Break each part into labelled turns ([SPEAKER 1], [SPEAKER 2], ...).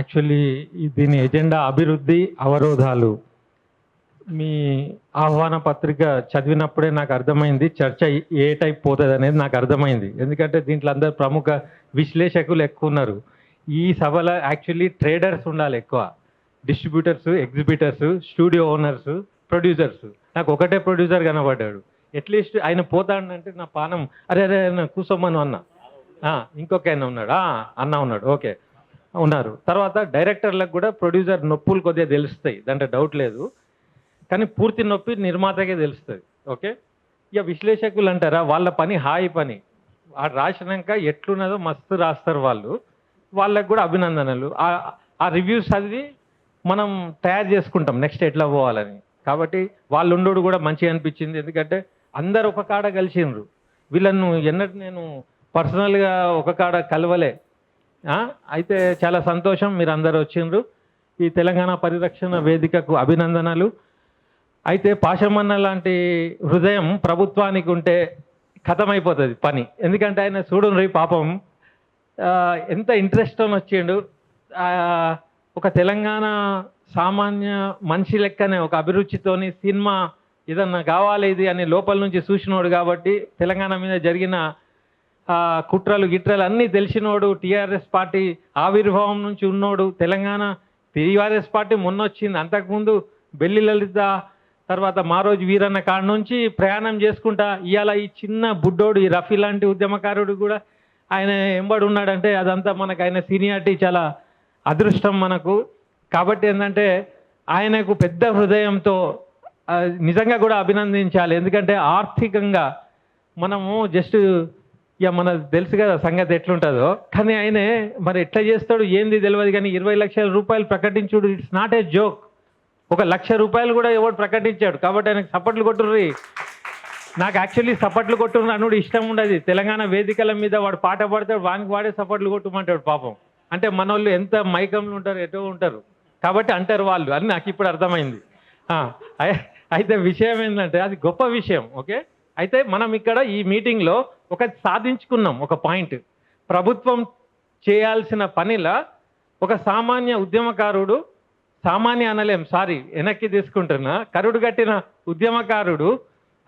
[SPEAKER 1] Actually దీని agenda అభివృద్ధి అవరోధాలు. మీ ఆహ్వాన పత్రిక చదివినప్పుడే నాకు అర్థమైంది చర్చ ఏ టైప్ పోతుంది అనేది నాకు అర్థమైంది. ఎందుకంటే దీంట్లో అందరు ప్రముఖ విశ్లేషకులు ఎక్కువ ఉన్నారు. ఈ సభలో యాక్చువల్లీ ట్రేడర్స్ ఉండాలి ఎక్కువ, distributors, exhibitors, studio owners, producers. నాకు ఒకటే ప్రొడ్యూసర్ కనబడ్డాడు. అట్లీస్ట్ ఆయన పోతాడంటే నా పానం అరే అరే కూసోమను అన్న. ఇంకొక ఆయన ఉన్నాడు, అన్న ఉన్నాడు, ఓకే ఉన్నారు. తర్వాత డైరెక్టర్లకు కూడా ప్రొడ్యూసర్ నొప్పులు కొద్దిగా తెలుస్తాయి, దాంట్లో డౌట్ లేదు. కానీ పూర్తి నొప్పి నిర్మాతకే తెలుస్తుంది. ఓకే, ఇక విశ్లేషకులు అంటారా, వాళ్ళ పని హాయి పని. రాసినాక ఎట్లున్నదో మస్తు రాస్తారు వాళ్ళు. వాళ్ళకు కూడా అభినందనలు. ఆ రివ్యూస్ చదివి మనం తయారు చేసుకుంటాం నెక్స్ట్ ఎట్లా పోవాలని. కాబట్టి వాళ్ళు ఉండడు కూడా మంచిగా అనిపించింది. ఎందుకంటే అందరు ఒక కాడ కలిసిండ్రు. వీళ్ళను ఎన్నట్టు నేను పర్సనల్గా ఒక కాడ కలవలే. అయితే చాలా సంతోషం మీరు అందరు వచ్చిండ్రు. ఈ తెలంగాణ పరిరక్షణ వేదికకు అభినందనలు. అయితే పాషమన్న లాంటి హృదయం ప్రభుత్వానికి ఉంటే ఖతమైపోతుంది పని. ఎందుకంటే ఆయన చూడండి పాపం ఎంత ఇంట్రెస్ట్ అని వచ్చిండు. ఒక తెలంగాణ సామాన్య మనిషి లెక్కనే ఒక అభిరుచితోని సినిమా ఏదన్నా కావాలి ఇది అని లోపల నుంచి చూసినోడు. కాబట్టి తెలంగాణ మీద జరిగిన కుట్రలు గిట్రలు అన్నీ తెలిసినోడు. టీఆర్ఎస్ పార్టీ ఆవిర్భావం నుంచి ఉన్నోడు. తెలంగాణ టీఆర్ఎస్ పార్టీ మొన్న వచ్చింది, అంతకుముందు బెల్లి లలిత, తర్వాత మారోజు వీరన్న కాడ నుంచి ప్రయాణం చేసుకుంటా ఇవాళ ఈ చిన్న బుడ్డోడు, ఈ రఫీ లాంటి ఉద్యమకారుడు కూడా ఆయన ఎంబడి ఉన్నాడంటే అదంతా మనకు ఆయన సీనియారిటీ చాలా అదృష్టం మనకు. కాబట్టి ఏంటంటే ఆయనకు పెద్ద హృదయంతో నిజంగా కూడా అభినందించాలి. ఎందుకంటే ఆర్థికంగా మనము జస్ట్ ఇక మనకు తెలుసు కదా సంగతి ఎట్లుంటుందో. కానీ ఆయనే మరి ఎట్లా చేస్తాడు ఏంది తెలియదు. కానీ 20 లక్షల రూపాయలు ప్రకటించుడు ఇట్స్ నాట్ ఏ జోక్. 1 లక్ష రూపాయలు కూడా ఎవరు ప్రకటించాడు. కాబట్టి ఆయనకు సపోర్ట్లు కొట్టుర్రి. నాకు యాక్చువల్లీ సపోర్ట్లు కొట్టుర్రు అనుడు ఇష్టం ఉండదు. తెలంగాణ వేదికల మీద వాడు పాట పాడతాడు, వానికి వాడే సపోర్ట్లు కొట్టమంటాడు పాపం. అంటే మన వాళ్ళు ఎంత మైకంలో ఉంటారు, ఎటో ఉంటారు. కాబట్టి అంటారు వాళ్ళు అని నాకు ఇప్పుడు అర్థమైంది. అయితే విషయం ఏంటంటే అది గొప్ప విషయం. ఓకే, అయితే మనం ఇక్కడ ఈ మీటింగ్లో ఒకటి సాధించుకున్నాం. ఒక పాయింట్, ప్రభుత్వం చేయాల్సిన పనిలా ఒక సామాన్య ఉద్యమకారుడు, సామాన్య అనలేం, సారీ వెనక్కి తీసుకుంటున్నా, కరుడు కట్టిన ఉద్యమకారుడు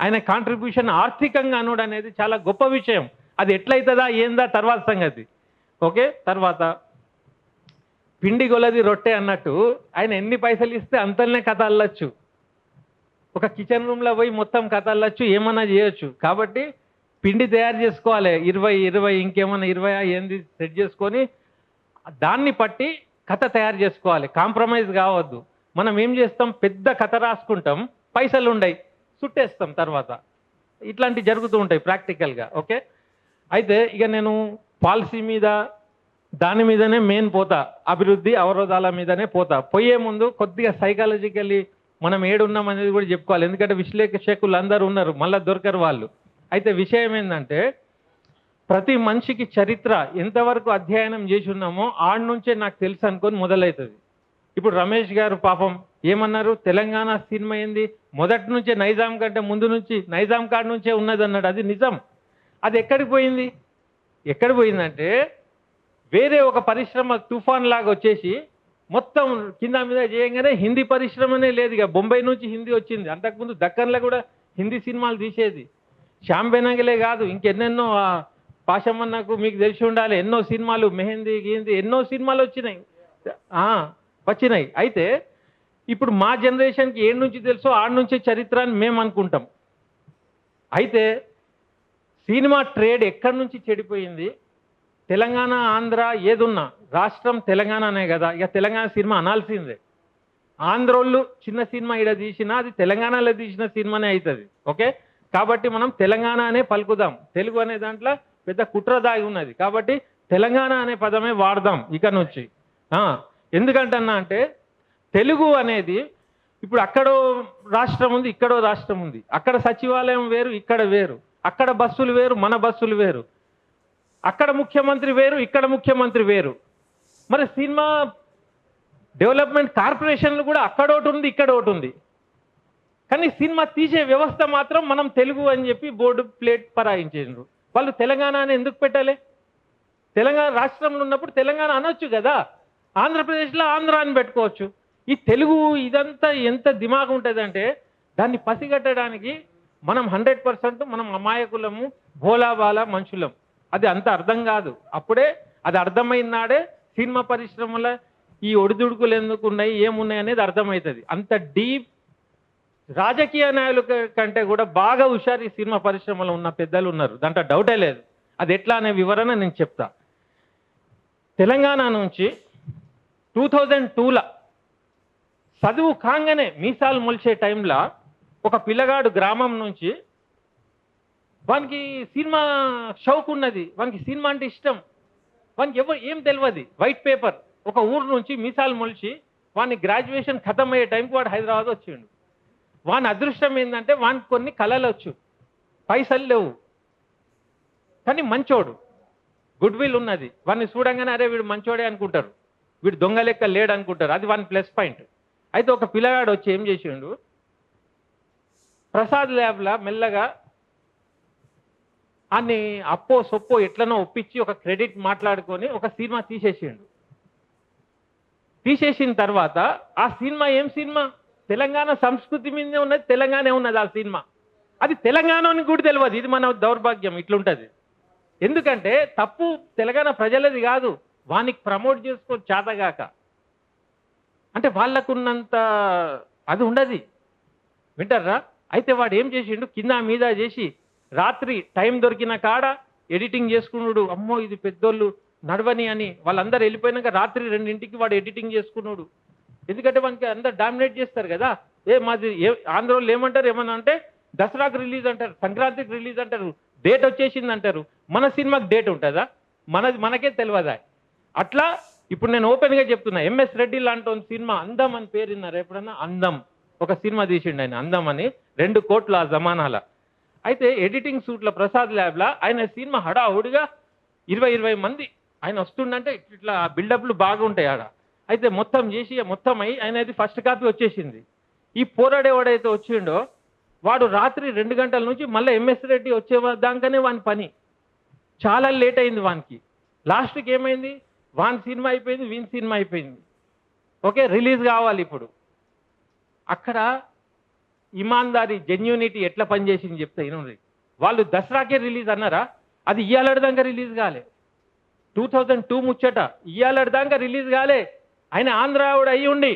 [SPEAKER 1] ఆయన కాంట్రిబ్యూషన్ ఆర్థికంగా అనుడు అనేది చాలా గొప్ప విషయం. అది ఎట్లయితుందా ఏందా తర్వాత సంగతి. ఓకే, తర్వాత పిండి గొలది రొట్టె అన్నట్టు ఆయన ఎన్ని పైసలు ఇస్తే అంతలనే కథ అల్లచ్చు. ఒక కిచెన్ రూమ్లో పోయి మొత్తం కథ అల్లచ్చు, ఏమన్నా చేయొచ్చు. కాబట్టి పిండి తయారు చేసుకోవాలి, 20 ఇంకేమన్నా 20 ఏంది సెట్ చేసుకొని దాన్ని పట్టి కథ తయారు చేసుకోవాలి. కాంప్రమైజ్ కావద్దు. మనం ఏం చేస్తాం, పెద్ద కథ రాసుకుంటాం, పైసలు ఉండయి, చుట్టేస్తాం తర్వాత. ఇట్లాంటివి జరుగుతూ ఉంటాయి ప్రాక్టికల్గా. ఓకే, అయితే ఇక నేను పాలసీ మీద దాని మీదనే మెయిన్ పోతా, అభివృద్ధి అవరోధాల మీదనే పోతా. పోయే ముందు కొద్దిగా సైకాలజికల్లీ మనం ఏడున్నాం అనేది కూడా చెప్పుకోవాలి. ఎందుకంటే విశ్లేషకులు అందరూ ఉన్నారు, మళ్ళీ దొరకరు వాళ్ళు. అయితే విషయం ఏంటంటే ప్రతి మనిషికి చరిత్ర ఎంతవరకు అధ్యయనం చేసి ఉన్నామో ఆడ నుంచే నాకు తెలుసు అనుకొని మొదలవుతుంది. ఇప్పుడు రమేష్ గారు పాపం ఏమన్నారు, తెలంగాణ సినిమా ఏంది మొదటి నుంచే నైజాం కంటే ముందు నుంచి నైజాం కాడ నుంచే ఉన్నది అన్నాడు. అది నిజం. అది ఎక్కడికి పోయింది? ఎక్కడ పోయిందంటే వేరే ఒక పరిశ్రమ తుఫాన్ లాగా వచ్చేసి మొత్తం కింద మీద చేయగానే హిందీ పరిశ్రమనే లేదు. ఇక బొంబాయి నుంచి హిందీ వచ్చింది. అంతకుముందు దక్కన్లో కూడా హిందీ సినిమాలు తీసేది. శ్యామ్ బెనగలే కాదు, ఇంకెన్నెన్నో పాషమన్నకు మీకు తెలిసి ఉండాలి, ఎన్నో సినిమాలు, మెహందీ గిహిందీ ఎన్నో సినిమాలు వచ్చినాయి. అయితే ఇప్పుడు మా జనరేషన్కి ఏడు నుంచి తెలుసో ఆడ నుంచే చరిత్ర అని మేము అనుకుంటాం. అయితే సినిమా ట్రేడ్ ఎక్కడి నుంచి చెడిపోయింది? తెలంగాణ, ఆంధ్ర ఏదున్నా రాష్ట్రం తెలంగాణనే కదా. ఇక తెలంగాణ సినిమా అనాల్సిందే. ఆంధ్రోళ్ళు చిన్న సినిమా ఇక్కడ తీసినా అది తెలంగాణలో తీసిన సినిమానే అవుతుంది. ఓకే, కాబట్టి మనం తెలంగాణ అనే పలుకుదాం. తెలుగు అనే దాంట్లో పెద్ద కుట్ర దాగి ఉన్నది. కాబట్టి తెలంగాణ అనే పదమే వాడదాం ఇక నుంచి. ఎందుకంటన్నా అంటే తెలుగు అనేది ఇప్పుడు అక్కడో రాష్ట్రం ఉంది, ఇక్కడో రాష్ట్రం ఉంది. అక్కడ సచివాలయం వేరు, ఇక్కడ వేరు. అక్కడ బస్సులు వేరు, మన బస్సులు వేరు. అక్కడ ముఖ్యమంత్రి వేరు, ఇక్కడ ముఖ్యమంత్రి వేరు. మరి సినిమా డెవలప్మెంట్ కార్పొరేషన్లు కూడా అక్కడ ఒకటి ఉంది, ఇక్కడ ఒకటి ఉంది. కానీ సినిమా తీసే వ్యవస్థ మాత్రం మనం తెలుగు అని చెప్పి బోర్డు ప్లేట్ పరాయించారు. వాళ్ళు తెలంగాణ అని ఎందుకు పెట్టాలి? తెలంగాణ రాష్ట్రంలో ఉన్నప్పుడు తెలంగాణ అనొచ్చు కదా. ఆంధ్రప్రదేశ్లో ఆంధ్ర అని పెట్టుకోవచ్చు. ఈ తెలుగు ఇదంతా ఎంత దిమాగ్ ఉంటుందంటే దాన్ని పసిగట్టడానికి మనం 100% మనం అమాయకులము, భోలాబాల మనుషులం. అది అంత అర్థం కాదు. అప్పుడే అది అర్థమైన నాడే సినిమా పరిశ్రమల ఈ ఒడిదుడుకులు ఎందుకు ఉన్నాయి, ఏమున్నాయి అనేది అర్థమవుతుంది. అంత డీప్ రాజకీయ నాయకుల కంటే కూడా బాగా హుషారు ఈ సినిమా పరిశ్రమలో ఉన్న పెద్దలు ఉన్నారు. దాంట్లో డౌటే లేదు. అది ఎట్లా అనే వివరణ నేను చెప్తా. తెలంగాణ నుంచి 2002లో చదువు కాగానే మీసాలు మొలిచే టైంలో ఒక పిల్లగాడు గ్రామం నుంచి వానికి సినిమా షౌక్ ఉన్నది, వానికి సినిమా అంటే ఇష్టం, వానికి ఏం తెలియదు. వైట్ పేపర్ ఒక ఊరు నుంచి మీసాలు మొలిచి వాని గ్రాడ్యుయేషన్ ఖతం అయ్యే టైంకి వాడు హైదరాబాద్ వచ్చిండు. వాని అదృష్టం ఏంటంటే వానికి కొన్ని కళలు వచ్చు, పైసలు లేవు, కానీ మంచోడు, గుడ్ విల్ ఉన్నది. వాడిని చూడంగానే అరే వీడు మంచోడే అనుకుంటారు, వీడు దొంగ లెక్క లేడు అనుకుంటారు. అది వాని ప్లస్ పాయింట్. అయితే ఒక పిల్లగాడు వచ్చి ఏం చేసిండు, ప్రసాద్ ల్యాబ్లా మెల్లగా అన్ని అప్పో సొప్పో ఎట్లనో ఒప్పించి ఒక క్రెడిట్ మాట్లాడుకొని ఒక సినిమా తీసేసిండు. తీసేసిన తర్వాత ఆ సినిమా ఏం సినిమా, తెలంగాణ సంస్కృతి మీదే ఉన్నది, తెలంగాణ ఉన్నది ఆ సినిమా. అది తెలంగాణని కూడా తెలియదు. ఇది మన దౌర్భాగ్యం, ఇట్లుంటది. ఎందుకంటే తప్పు తెలంగాణ ప్రజలది కాదు, వానికి ప్రమోట్ చేసుకో చేతగాక, అంటే వాళ్ళకున్నంత అది ఉండదు. వింటారా? అయితే వాడు ఏం చేసిండు, కింద మీద చేసి రాత్రి టైం దొరికిన కాడ ఎడిటింగ్ చేసుకున్నాడు. అమ్మో ఇది పెద్దోళ్ళు నడవని అని వాళ్ళందరూ వెళ్ళిపోయినాక రాత్రి 2ంటికి వాడు ఎడిటింగ్ చేసుకున్నాడు. ఎందుకంటే వానికి అందరు డామినేట్ చేస్తారు కదా. మాది ఆంధ్రోళ్ళు ఏమంటారు, ఏమన్నా అంటే దసరాకు రిలీజ్ అంటారు, సంక్రాంతికి రిలీజ్ అంటారు, డేట్ వచ్చేసింది అంటారు. మన సినిమాకి డేట్ ఉంటుందా? మనకే తెలియదా? అట్లా ఇప్పుడు నేను ఓపెన్గా చెప్తున్నా, ఎంఎస్ రెడ్డి లాంటి సినిమా అందం అని పేరు విన్నారు ఎప్పుడన్నా? అందం ఒక సినిమా తీసిండు ఆయన, అందం అని, 2 కోట్ల ఆ జమానాల. అయితే ఎడిటింగ్ సూట్ల ప్రసాద్ ల్యాబ్లా ఆయన సినిమా హడావుడిగా 20 మంది ఆయన వస్తుండంటే ఇట్లా బిల్డప్లు బాగుంటాయి ఆడ. అయితే మొత్తం చేసి మొత్తం అయ్యి ఆయనది ఫస్ట్ కాపీ వచ్చేసింది. ఈ పోరాడేవాడైతే వచ్చిండో వాడు రాత్రి 2 గంటల నుంచి మళ్ళీ ఎంఎస్ రెడ్డి వచ్చేదాకానే వాని పని. చాలా లేట్ అయింది వానికి. లాస్ట్కి ఏమైంది, వాని సినిమా అయిపోయింది, వీని సినిమా అయిపోయింది. ఓకే, రిలీజ్ కావాలి ఇప్పుడు. అక్కడ ఇమాన్దారీ, జెన్యూనిటీ ఎట్లా పనిచేసింది చెప్తే ఇనుండ్రి. వాళ్ళు దసరాకే రిలీజ్ అన్నారా? అది ఇయ్యాలడదాకా రిలీజ్ కాలే. 2002 ముచ్చట, ఇయ్యాలడదాకా రిలీజ్ కాలే. ఆయన ఆంధ్రావుడు అయ్యి ఉండి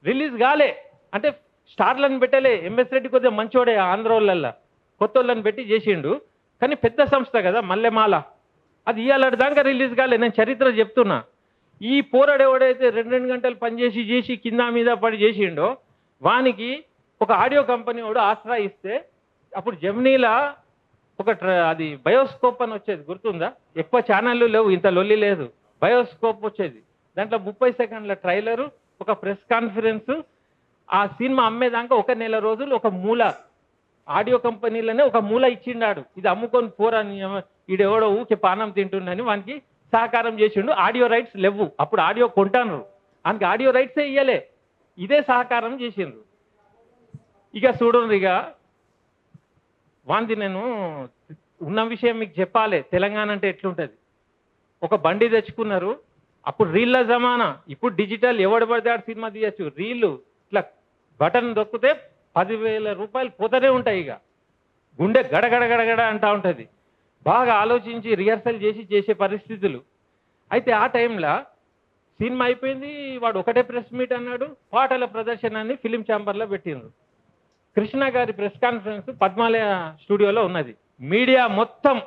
[SPEAKER 1] రిలీజ్ కాలే అంటే స్టార్లను పెట్టలే. ఎంఎస్ రెడ్డి కొద్దిగా మంచోడే, ఆంధ్ర వాళ్ళల్లా కొత్త వాళ్ళని పెట్టి చేసిండు. కానీ పెద్ద సంస్థ కదా మల్లెమాల, అది ఇయ్యాలడదాకా రిలీజ్ కాలే. నేను చరిత్ర చెప్తున్నా. ఈ పోరాడేవాడైతే 2 గంటలు పనిచేసి కింద మీద పడి చేసిండో వానికి ఒక ఆడియో కంపెనీ వాడు ఆశ్రయిస్తే, అప్పుడు జెమినీలా ఒక అది బయోస్కోప్ అని వచ్చేది, గుర్తుందా? ఎక్కువ ఛానళ్ళు లేవు, ఇంత లొల్లి లేదు. బయోస్కోప్ వచ్చేది, దాంట్లో 30 సెకండ్ల ట్రైలరు, ఒక ప్రెస్ కాన్ఫరెన్స్. ఆ సినిమా అమ్మేదాకా 1 నెల రోజులు ఒక మూల ఆడియో కంపెనీలోనే ఒక మూల ఇచ్చిండాడు. ఇది అమ్ముకొని పోరని, ఈడెవడో ఊకే పానం తింటుండని వానికి సహకారం చేసిండు. ఆడియో రైట్స్ లేవు, అప్పుడు ఆడియో కొంటాను, ఆయనకి ఆడియో రైట్సే ఇయ్యలే, ఇదే సహకారం చేసిండ్రు. ఇక చూడండి, ఇక వాంది నేను ఉన్న విషయం మీకు చెప్పాలి. తెలంగాణ అంటే ఎట్లుంటుంది. ఒక బండి తెచ్చుకున్నారు, అప్పుడు రీళ్ళ జమానా, ఇప్పుడు డిజిటల్, ఎవడు పడితే ఆడు సినిమా తీయచ్చు. రీళ్ళు ఇట్లా బటన్ దొక్కితే 10,000 రూపాయలు పోతూనే ఉంటాయి. ఇక గుండె గడగడగడగడ అంటూ ఉంటుంది. బాగా ఆలోచించి రిహర్సల్ చేసే పరిస్థితులు. అయితే ఆ టైంలో సినిమా అయిపోయింది, వాడు ఒకటే ప్రెస్ మీట్ అన్నాడు, పాటల ప్రదర్శనాన్ని ఫిలిం ఛాంబర్లో పెట్టిండ్రు. కృష్ణ గారి ప్రెస్ కాన్ఫరెన్స్ పద్మాలయ స్టూడియోలో ఉన్నది. మీడియా మొత్తం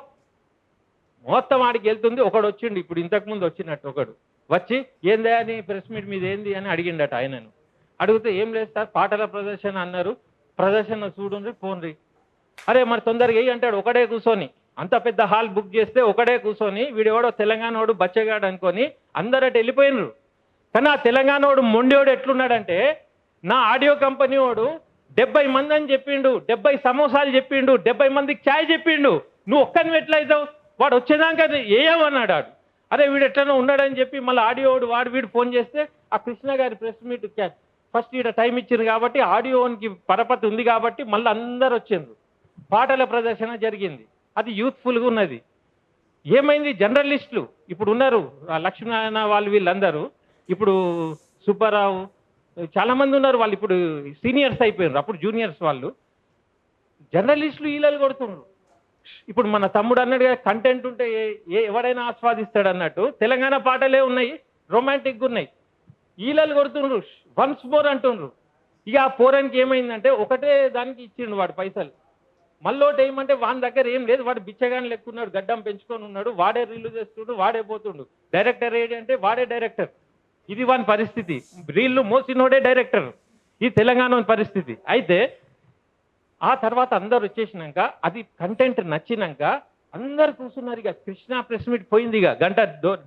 [SPEAKER 1] ఆడికి వెళ్తుంది. ఒకడు వచ్చిండు, ఇప్పుడు ఇంతకుముందు వచ్చినట్టు ఒకడు వచ్చి, ఏందే అని ప్రెస్ మీట్ మీద ఏంది అని అడిగిండట. ఆయనను అడిగితే, ఏం లేదు సార్, పాటల ప్రదర్శన అన్నారు, ప్రదర్శన చూడండి పోన్రి. అరే మరి తొందరగా వెయ్యి అంటాడు. ఒకడే కూర్చొని, అంత పెద్ద హాల్ బుక్ చేస్తే ఒకడే కూర్చొని, వీడెవడో తెలంగాణోడు బచ్చగాడు అనుకొని అందరట వెళ్ళిపోయినరు. కానీ ఆ తెలంగాణోడు మొండివాడు ఎట్లున్నాడంటే, నా ఆడియో కంపెనీ వాడు 70 మంది అని చెప్పిండు, 70 సమోసాలు చెప్పిండు, 70 మందికి ఛాయ్ చెప్పిండు, నువ్వు ఒక్కని ఎట్లయితావు? వాడు వచ్చేదాకా ఏమన్నాడు ఆడు. అరే వీడు ఎట్లనో ఉన్నాడని చెప్పి మళ్ళీ ఆడియోడు వీడు ఫోన్ చేస్తే, ఆ కృష్ణ గారి ప్రెస్ మీట్ ఫస్ట్ ఈడ టైం ఇచ్చింది కాబట్టి, ఆడియోకి పరపతి ఉంది కాబట్టి మళ్ళీ అందరు వచ్చిండ్రు. పాటల ప్రదర్శన జరిగింది, అది యూత్ఫుల్గా ఉన్నది. ఏమైంది, జర్నలిస్టులు ఇప్పుడు ఉన్నారు, లక్ష్మీనారాయణ వాళ్ళు వీళ్ళందరూ
[SPEAKER 2] ఇప్పుడు సుబ్బారావు చాలా మంది ఉన్నారు, వాళ్ళు ఇప్పుడు సీనియర్స్ అయిపోయారు, అప్పుడు జూనియర్స్ వాళ్ళు. జర్నలిస్టులు ఈలలు కొడుతున్నారు. ఇప్పుడు మన తమ్ముడు అన్నట్టుగా కంటెంట్ ఉంటే ఎవడైనా ఆస్వాదిస్తాడు అన్నట్టు తెలంగాణ పాటలే ఉన్నాయి, రొమాంటిక్గా ఉన్నాయి, ఈలలు కొడుతుండ్రు, వన్స్ మోర్ అంటుండ్రు. ఇక ఆ పోరానికి ఏమైందంటే ఒకటే దానికి ఇచ్చిండు వాడు పైసలు, మళ్ళోటి ఏమంటే వాని దగ్గర ఏం లేదు, వాడు బిచ్చగాని లెక్కున్నాడు, గడ్డం పెంచుకొని ఉన్నాడు, వాడే రీళ్లు చేస్తుండు, వాడే పోతుండు. డైరెక్టర్ ఏడి అంటే వాడే డైరెక్టర్. ఇది వాని పరిస్థితి, రీళ్లు మోసినోడే డైరెక్టర్. ఈ తెలంగాణ పరిస్థితి. అయితే ఆ తర్వాత అందరు వచ్చేసినాక అది కంటెంట్ నచ్చినాక అందరు కూర్చున్నారు. ఇక కృష్ణ ప్రెస్ మీట్ పోయింది, ఇక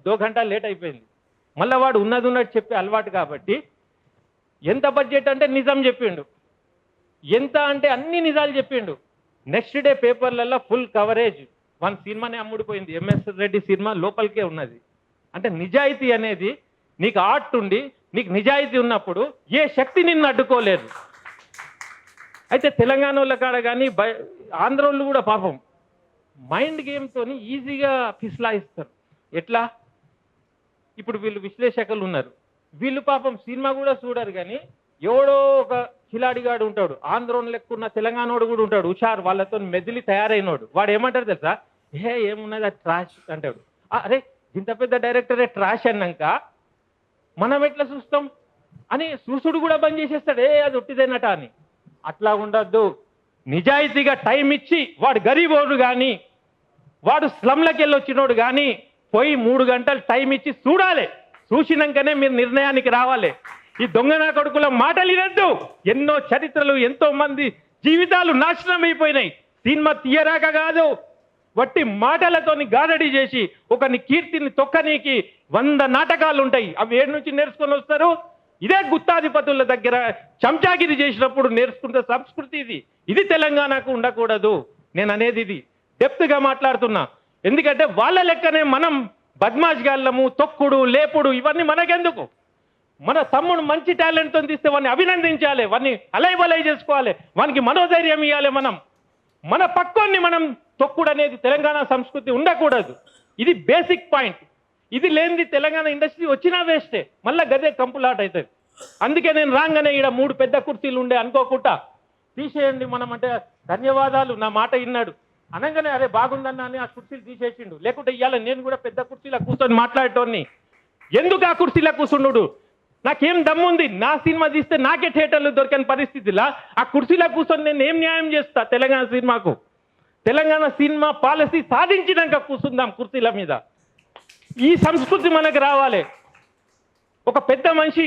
[SPEAKER 2] దో గంట లేట్ అయిపోయింది. మళ్ళీ వాడు ఉన్నది ఉన్నట్టు చెప్పే అలవాటు కాబట్టి ఎంత బడ్జెట్ అంటే నిజం చెప్పిండు, ఎంత అంటే అన్ని నిజాలు చెప్పిండు. నెక్స్ట్ డే పేపర్లలో ఫుల్ కవరేజ్, వన్ సినిమానే అమ్ముడిపోయింది, ఎంఎస్ రెడ్డి సినిమా లోపలికే ఉన్నది. అంటే నిజాయితీ అనేది, నీకు ఆర్ట్ ఉండి నీకు నిజాయితీ ఉన్నప్పుడు ఏ శక్తి నిన్ను అడ్డుకోలేదు. అయితే తెలంగాణ వాళ్ళ కాడ కానీ ఆంధ్ర వాళ్ళు కూడా పాపం మైండ్ గేమ్తో ఈజీగా ఫిస్లాయిస్తారు. ఎట్లా? ఇప్పుడు వీళ్ళు విశ్లేషకులు ఉన్నారు, వీళ్ళు పాపం సినిమా కూడా చూడరు, కానీ ఎవడో ఒక కిలాడిగాడు ఉంటాడు, ఆంధ్రోని లెక్కున్న తెలంగాణోడు కూడా ఉంటాడు హుషారు, వాళ్ళతో మెదిలి తయారైనోడు. వాడు ఏమంటారు తెలుసా? ఏమున్నది అది ట్రాష్ అంటాడు. అరే ఇంత పెద్ద డైరెక్టరే ట్రాష్ అన్నాక మనం ఎట్లా చూస్తాం అని చూసుడు కూడా బంద్ చేసేస్తాడు, అది ఒట్టిదేనట అని. అట్లా ఉండద్దు. నిజాయితీగా టైం ఇచ్చి, వాడు గరీబోడు కానీ వాడు స్లమ్లకి వెళ్ళి వచ్చినోడు కానీ పోయి 3 గంటలు టైం ఇచ్చి చూడాలి. చూసినాకనే మీరు నిర్ణయానికి రావాలి. ఈ దొంగనా కొడుకుల మాటలు వినద్దు. ఎన్నో చరిత్రలు, ఎంతో మంది జీవితాలు నాశనం అయిపోయినాయి. సినిమా తీయరాక కాదు, వట్టి మాటలతోని గారడీ చేసి ఒకని కీర్తిని తొక్కనీకి 100 నాటకాలు ఉంటాయి. అవి ఏడు నుంచి నేర్చుకొని వస్తారు? ఇదే గుత్తాధిపతుల దగ్గర చంచాగిరి చేసినప్పుడు నేర్చుకుంటే సంస్కృతి ఇది. ఇది తెలంగాణకు ఉండకూడదు. నేను అనేది ఇది డెప్త్గా మాట్లాడుతున్నా. ఎందుకంటే వాళ్ళ లెక్కనే మనం బద్మాష్ గాళ్ళము, తొక్కుడు లేపుడు ఇవన్నీ మనకెందుకు? మన తమ్ముడు మంచి టాలెంట్తో తీస్తే వాడిని అభినందించాలి, వాడిని అలై చేసుకోవాలి, వానికి మనోధైర్యం ఇవ్వాలి. మన పక్కోన్ని మనం తొక్కుడు అనేది తెలంగాణ సంస్కృతి ఉండకూడదు. ఇది బేసిక్ పాయింట్. ఇది లేనిది తెలంగాణ ఇండస్ట్రీ వచ్చినా వేస్టే, మళ్ళీ గదే కంపులాట అవుతుంది. అందుకే నేను రాగానే ఇక్కడ 3 పెద్ద కుర్చీలు ఉండే అనుకోకుండా తీసేయండి మనం అంటే ధన్యవాదాలు, నా మాట విన్నాడు అనగానే అరే బాగుందన్నా అని ఆ కుర్చీలు తీసేసిండు. లేకుంటే ఇవాళ నేను కూడా పెద్ద కుర్చీలో కూర్చొని మాట్లాడేటోని. ఎందుకు ఆ కుర్చీలో కూర్చుండు? నాకేం దమ్ముంది? నా సినిమా తీస్తే నాకే థియేటర్లు దొరకని పరిస్థితిలా ఆ కుర్చీలో కూర్చొని నేను ఏం న్యాయం చేస్తా తెలంగాణ సినిమాకు? తెలంగాణ సినిమా పాలసీ సాధించినాక కూర్చుందాం కుర్చీల మీద. ఈ సంస్కృతి మనకు రావాలి. ఒక పెద్ద మనిషి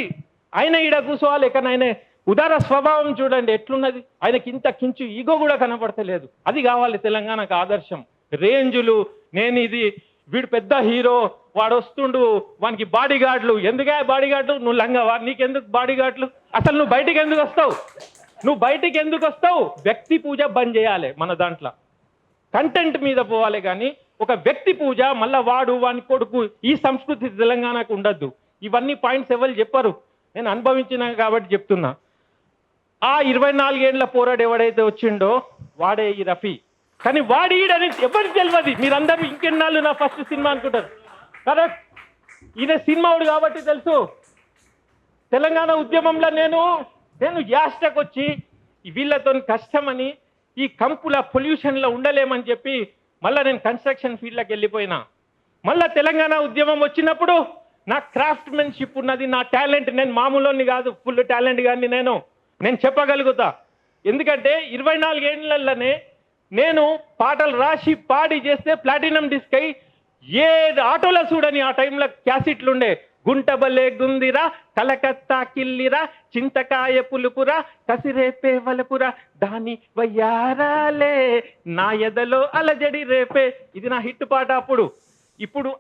[SPEAKER 2] ఆయన ఈడ కూర్చోవాలి. కానీ ఆయన ఉదార స్వభావం చూడండి ఎట్లున్నది. ఆయనకి ఇంత కించు ఈగో కూడా కనపడతలేదు. అది కావాలి తెలంగాణకు ఆదర్శం. రేంజులు, నేను ఇది, వీడు పెద్ద హీరో, వాడు వస్తుండు, వానికి బాడీ గార్డులు. ఎందుకే బాడీ గార్డులు? నువ్వు లంగవా? నీకెందుకు బాడీ గార్డులు? అసలు నువ్వు బయటికి ఎందుకు వస్తావు? వ్యక్తి పూజ బంద్ చేయాలి. మన దాంట్లో కంటెంట్ మీద పోవాలి, కానీ ఒక వ్యక్తి పూజ, మళ్ళా వాడు వాని కొడుకు, ఈ సంస్కృతి తెలంగాణకు ఉండద్దు. ఇవన్నీ పాయింట్స్ ఎవరు చెప్పరు, నేను అనుభవించినా కాబట్టి చెప్తున్నా. ఆ 24 ఏళ్ల పోరాడు ఎవడైతే వచ్చిండో వాడే ఈ రఫీ. కానీ వాడు ఈడని ఎవరికి తెలియదు. మీరందరూ ఇంకెన్నాళ్ళు నా ఫస్ట్ సినిమా అనుకుంటారు. కరెక్ట్, ఈయన సినిమావుడు కాబట్టి తెలుసు. తెలంగాణ ఉద్యమంలో నేను యాస్టకు వచ్చి వీళ్ళతో కష్టమని, ఈ కంపుల పొల్యూషన్లో ఉండలేమని చెప్పి మళ్ళీ నేను కన్స్ట్రక్షన్ ఫీల్డ్లోకి వెళ్ళిపోయినా. మళ్ళీ తెలంగాణ ఉద్యమం వచ్చినప్పుడు నా క్రాఫ్ట్మెన్షిప్ ఉన్నది, నా టాలెంట్, నేను మామూలుని కాదు, ఫుల్ టాలెంట్ కానీ నేను చెప్పగలుగుతా. ఎందుకంటే 24 ఏళ్లలోనే నేను పాటలు రాసి పాడి చేస్తే ప్లాటినం డిస్క్ అయి ఏ ఆటోలో చూడని ఆ టైంలో క్యాసెట్లు ఉండే. గుంటబలే గుందిరా, కలకత్తా కిల్లిరా, చింతకాయ పులుపురా, కసిరేపే వలపురా, దాని వయ్యారాలే నా ఎదలో అలజడి రేపే. ఇది నా హిట్ పాట.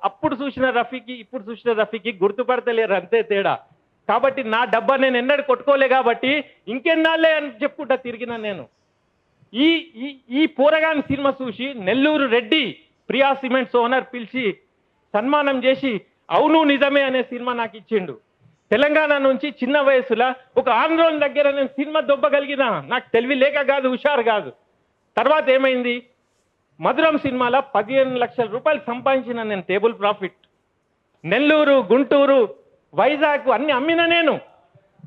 [SPEAKER 2] అప్పుడు చూసిన రఫీకి గుర్తుపడతలేరు, అంతే తేడా. కాబట్టి నా డబ్బా నేను ఎన్నడూ కొట్టుకోలే కాబట్టి ఇంకెన్నాళ్ళే అని చెప్పుకుంటా తిరిగిన నేను. ఈ పోరగాని సినిమా చూసి నెల్లూరు రెడ్డి ప్రియా సిమెంట్స్ ఓనర్ పిలిచి సన్మానం చేసి అవును నిజమే అనే సినిమా నాకు ఇచ్చిండు. తెలంగాణ నుంచి చిన్న వయసులో ఒక ఆంధ్రోని దగ్గర నేను సినిమా దొబ్బగలిగిన. నాకు తెలివి లేక కాదు, హుషారు కాదు. తర్వాత ఏమైంది? మధురం సినిమాలో 15 లక్షల రూపాయలు సంపాదించిన నేను, టేబుల్ ప్రాఫిట్. నెల్లూరు, గుంటూరు వైజాగ్ అన్ని అమ్మిన నేను.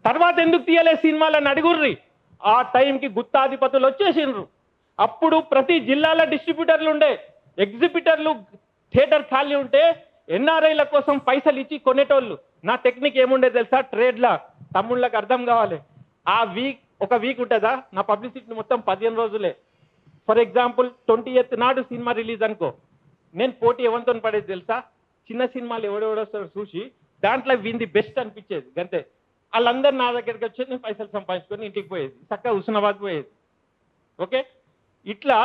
[SPEAKER 2] తర్వాత ఎందుకు తీయలే సినిమాలని అడుగుర్రి. ఆ టైంకి గుత్తాధిపతులు వచ్చేసిండ్రు. అప్పుడు ప్రతి జిల్లాలో డిస్ట్రిబ్యూటర్లు ఉండే, ఎగ్జిబిటర్లు థియేటర్ ఖాళీ ఉంటే ఎన్ఆర్ఐల కోసం పైసలు ఇచ్చి కొనేటోళ్ళు. నా టెక్నిక్ ఏముండే తెలుసా? ట్రేడ్లా తమ్ముళ్ళకి అర్థం కావాలి. ఆ ఒక వీక్ ఉంటుందా, నా పబ్లిసిటీ మొత్తం 15 రోజులే. ఫర్ ఎగ్జాంపుల్ 20th నాడు సినిమా రిలీజ్ అనుకో, నేను పోటీ ఎవరితో పడేది తెలుసా? చిన్న సినిమాలు ఎవడెవడొస్తారో చూసి దాంట్లో వింది బెస్ట్ అనిపించేది అంతే. వాళ్ళందరూ నా దగ్గరికి వచ్చి నేను పైసలు సంపాదించుకొని ఇంటికి పోయేది, చక్కగా హుస్నాబాద్ పోయేది. ఓకే, ఇట్లా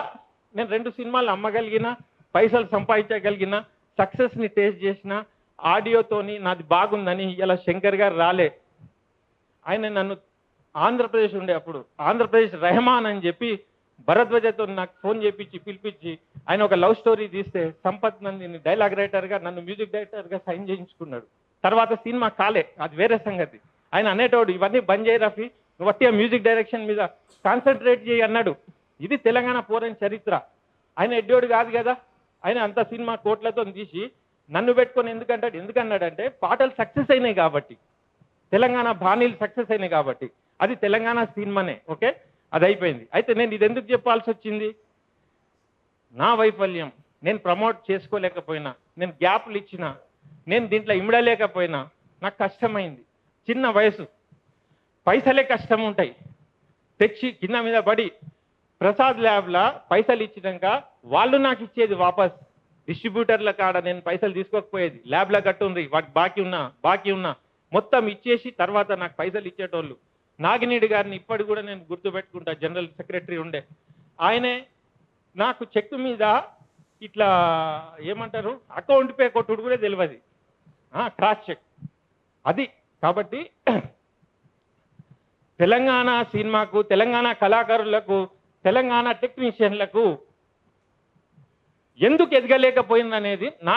[SPEAKER 2] నేను 2 సినిమాలు అమ్మగలిగిన, పైసలు సంపాదించగలిగిన, సక్సెస్ని టేస్ట్ చేసిన, ఆడియోతోని నాది బాగుందని. ఇలా శంకర్ గారు రాలే, ఆయన నన్ను ఆంధ్రప్రదేశ్ ఉండే అప్పుడు ఆంధ్రప్రదేశ్ రెహమాన్ అని చెప్పి భరద్వాజతో నాకు ఫోన్ చేపించి పిలిపించి ఆయన ఒక లవ్ స్టోరీ తీస్తే సంపత్ నందిని డైలాగ్ రైటర్గా, నన్ను మ్యూజిక్ డైరెక్టర్గా సైన్ చేయించుకున్నాడు. తర్వాత సినిమా కాలే, అది వేరే సంగతి. ఆయన అనేటోడు, ఇవన్నీ బంద్ చేయి రఫీ, నువ్వు వట్టిగా మ్యూజిక్ డైరెక్షన్ మీద కాన్సన్ట్రేట్ చేయి అన్నాడు. ఇది తెలంగాణ పోరని చరిత్ర. ఆయన ఎడ్డోడు కాదు కదా, ఆయన అంత సినిమా కోట్లతో తీసి నన్ను పెట్టుకొని ఎందుకన్నాడంటే పాటలు సక్సెస్ అయినాయి కాబట్టి, తెలంగాణ బాణీలు సక్సెస్ అయినాయి కాబట్టి. అది తెలంగాణ సినిమానే. ఓకే, అది అయిపోయింది. అయితే నేను ఇది ఎందుకు చెప్పాల్సి వచ్చింది? నా వైఫల్యం, నేను ప్రమోట్ చేసుకోలేకపోయినా, నేను గ్యాప్లు ఇచ్చినా, నేను దీంట్లో ఇమడలేకపోయినా నాకు కష్టమైంది. చిన్న వయసు, పైసలే కష్టం ఉంటాయి. తెచ్చి కింద మీద పడి ప్రసాద్ ల్యాబ్లా పైసలు ఇచ్చినాక వాళ్ళు నాకు ఇచ్చేది వాపస్. డిస్ట్రిబ్యూటర్ల కాడ నేను పైసలు తీసుకోకపోయేది. ల్యాబ్లో కట్టుంది, వాటి బాకీ ఉన్నా మొత్తం ఇచ్చేసి తర్వాత నాకు పైసలు ఇచ్చేటోళ్ళు. నాగినేడు గారిని ఇప్పటి కూడా నేను గుర్తుపెట్టుకుంటా, జనరల్ సెక్రటరీ ఉండే. ఆయనే నాకు చెక్ మీద ఇట్లా ఏమంటారు, అకౌంట్ పే కొట్టుడు కూడా తెలియదు, క్రాస్ చెక్ అది. కాబట్టి తెలంగాణ సినిమాకు, తెలంగాణ కళాకారులకు, తెలంగాణ టెక్నీషియన్లకు ఎందుకు ఎదగలేకపోయిందనేది నా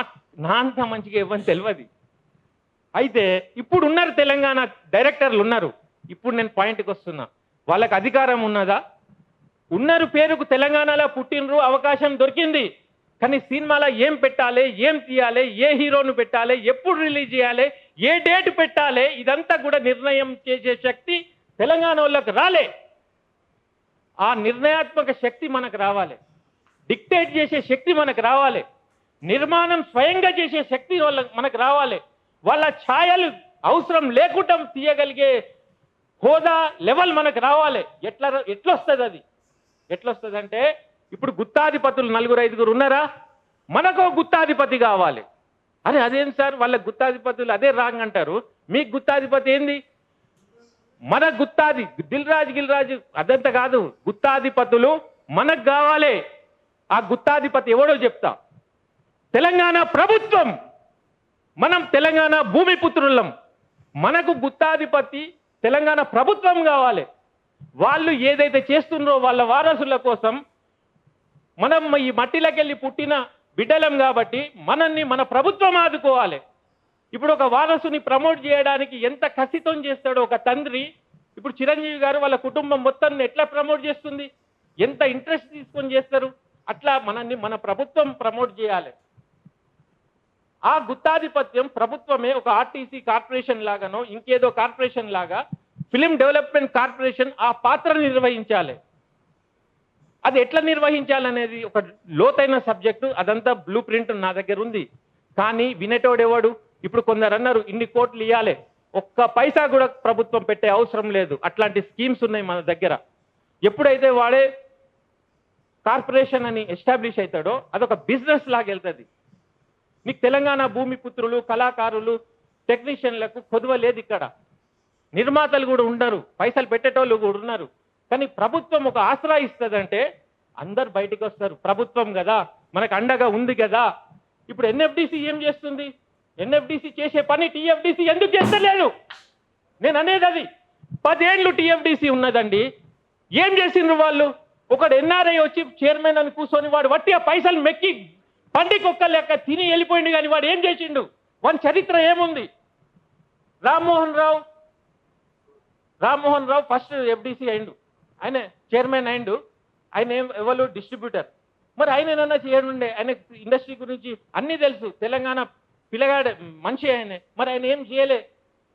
[SPEAKER 2] అంత మంచిగా ఇవ్వని తెలియదు. అయితే ఇప్పుడు ఉన్నారు తెలంగాణ డైరెక్టర్లు ఉన్నారు. ఇప్పుడు నేను పాయింట్కి వస్తున్నా, వాళ్ళకి అధికారం ఉన్నదా? ఉన్నారు, పేరుకు తెలంగాణలో పుట్టినరు, అవకాశం దొరికింది. కానీ సినిమాలో ఏం పెట్టాలి, ఏం తీయాలి, ఏ హీరోను పెట్టాలి, ఎప్పుడు రిలీజ్ చేయాలి, ఏ డేట్ పెట్టాలి, ఇదంతా కూడా నిర్ణయం చేసే శక్తి తెలంగాణ వాళ్ళకి రాలే. ఆ నిర్ణయాత్మక శక్తి మనకు రావాలి, డిక్టేట్ చేసే శక్తి మనకు రావాలి, నిర్మాణం స్వయంగా చేసే శక్తి మనకు రావాలి. వాళ్ళ ఛాయలు అవసరం లేకుండా తీయగలిగే హోదా, లెవెల్ మనకు రావాలి. ఎట్లొస్తుంది అది? ఎట్లొస్తుంది అంటే, ఇప్పుడు గుత్తాధిపతులు 4-5 ఉన్నారా, మనకో గుత్తాధిపతి కావాలి. అదేం సార్, వాళ్ళ గుత్తాధిపతులు అదే రాంగ్ అంటారు, మీకు గుత్తాధిపతి ఏంది? మన గుత్తాది గిల్రాజు అదంతా కాదు. గుత్తాధిపతులు మనకు కావాలి. ఆ గుత్తాధిపతి ఎవడో చెప్తా. తెలంగాణ ప్రభుత్వం, మనం తెలంగాణ భూమిపుత్రులం. మనకు గుత్తాధిపతి తెలంగాణ ప్రభుత్వం కావాలి. వాళ్ళు ఏదైతే చేస్తున్నారో వాళ్ళ వారసుల కోసం, మనం ఈ మట్టిలోకెళ్ళి పుట్టిన బిడ్డలం కాబట్టి మనల్ని మన ప్రభుత్వం ఆదుకోవాలి. ఇప్పుడు ఒక వారసుని ప్రమోట్ చేయడానికి ఎంత కసితం చేస్తాడో ఒక తండ్రి, ఇప్పుడు చిరంజీవి గారు వాళ్ళ కుటుంబం మొత్తాన్ని ఎట్లా ప్రమోట్ చేస్తుంది, ఎంత ఇంట్రెస్ట్ తీసుకొని చేస్తారు. అట్లా మనల్ని మన ప్రభుత్వం ప్రమోట్ చేయాలి. ఆ గుత్తాధిపత్యం ప్రభుత్వమే ఒక ఆర్టీసీ కార్పొరేషన్ లాగానో ఇంకేదో కార్పొరేషన్ లాగా ఫిలిం డెవలప్మెంట్ కార్పొరేషన్ ఆ పాత్ర నిర్వహించాలి. అది ఎట్లా నిర్వహించాలనేది ఒక లోతైన సబ్జెక్టు. అదంతా బ్లూ ప్రింట్ నా దగ్గర ఉంది. కానీ వినేటోడెవాడు? ఇప్పుడు కొందరు అన్నారు ఇన్ని కోట్లు ఇవ్వాలి, ఒక్క పైసా కూడా ప్రభుత్వం పెట్టే అవసరం లేదు. అట్లాంటి స్కీమ్స్ ఉన్నాయి మన దగ్గర. ఎప్పుడైతే వాడే కార్పొరేషన్ అని ఎస్టాబ్లిష్ అవుతాడో అదొక బిజినెస్ లాగా వెళ్తుంది. నీకు తెలంగాణ భూమిపుత్రులు, కళాకారులు, టెక్నీషియన్లకు కొదువ లేదు. ఇక్కడ నిర్మాతలు కూడా ఉన్నారు, పైసలు పెట్టేటోళ్ళు కూడా ఉన్నారు. కానీ ప్రభుత్వం ఒక ఆసరా ఇస్తుందంటే అందరు బయటికి వస్తారు. ప్రభుత్వం కదా, మనకు అండగా ఉంది కదా. ఇప్పుడు ఎన్ఎఫ్డిసి ఏం చేస్తుంది? ఎన్ఎఫ్డిసి చేసే పని టీఎఫ్డిసి ఎందుకు చేస్తలేదు? నేను అనేది అది. 10 ఏళ్ళు టీఎఫ్డిసి ఉన్నదండి. ఏం చేసిండ్రు వాళ్ళు? ఒకడు ఎన్ఆర్ఐ వచ్చి చైర్మన్ అని కూర్చొని వాడు వట్టి ఆ పైసలు మెక్కి పండికి ఒక్క లెక్క తిని వెళ్ళిపోయిండు. కానీ వాడు ఏం చేసిండు? వాని చరిత్ర ఏముంది? రామ్మోహన్ రావు ఫస్ట్ ఎఫ్డిసి అయిండు, ఆయన చైర్మన్ అయిండు. ఆయన ఎవరు? డిస్ట్రిబ్యూటర్. మరి ఆయన ఏమన్నా చేయనుండే? ఆయన ఇండస్ట్రీ గురించి అన్నీ తెలుసు. తెలంగాణ పిల్లగాడు మనిషి ఆయనే. మరి ఆయన ఏం చేయలే.